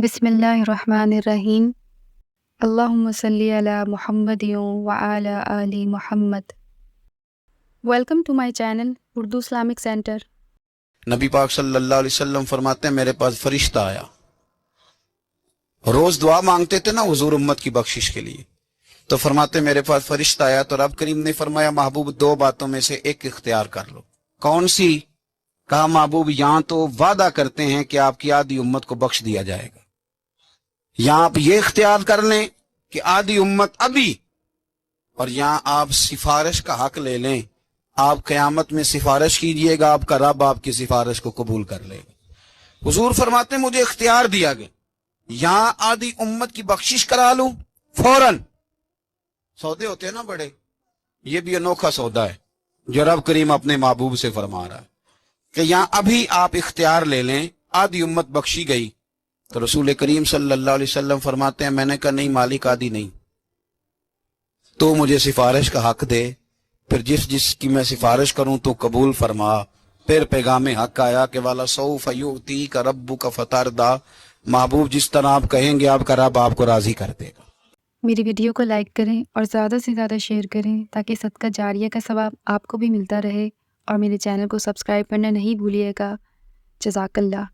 بسم اللہ الرحمن الرحیم۔ اللہم صلی علی محمد وعلی آل محمد۔ Welcome to my channel Urdu Islamic centre. نبی پاک صلی اللہ علیہ وسلم فرماتے ہیں میرے پاس فرشتہ آیا، روز دعا مانگتے تھے نا حضور امت کی بخشش کے لیے، تو فرماتے میرے پاس فرشتہ آیا تو رب کریم نے فرمایا محبوب دو باتوں میں سے ایک اختیار کر لو۔ کون سی؟ کہا محبوب یہاں تو وعدہ کرتے ہیں کہ آپ کی آدھی امت کو بخش دیا جائے گا، یہاں آپ یہ اختیار کر لیں کہ آدھی امت ابھی، اور یہاں آپ سفارش کا حق لے لیں، آپ قیامت میں سفارش کیجئے گا، آپ کا رب آپ کی سفارش کو قبول کر لے گا۔ حضور فرماتے ہیں مجھے اختیار دیا گیا، یہاں آدھی امت کی بخشش کرا لوں فوراً۔ سودے ہوتے ہیں نا بڑے، یہ بھی انوکھا سودا ہے جو رب کریم اپنے محبوب سے فرما رہا ہے کہ یہاں ابھی آپ اختیار لے لیں، آدھی امت بخشی گئی۔ تو رسول کریم صلی اللہ علیہ وسلم فرماتے ہیں میں نے کہا نہیں مالک آدھی نہیں، تو مجھے سفارش کا حق دے، پھر جس کی میں سفارش کروں تو قبول فرما۔ پھر پیغام حق آیا کہ والا سوف یؤتیک ربک فترضی، محبوب جس طرح آپ کہیں گے آپ کا رب آپ کو راضی کر دے گا۔ میری ویڈیو کو لائک کریں اور زیادہ سے زیادہ شیئر کریں تاکہ صدقہ جاریہ کا ثواب آپ کو بھی ملتا رہے، اور میرے چینل کو سبسکرائب کرنا نہیں بھولیے گا۔ جزاک اللہ۔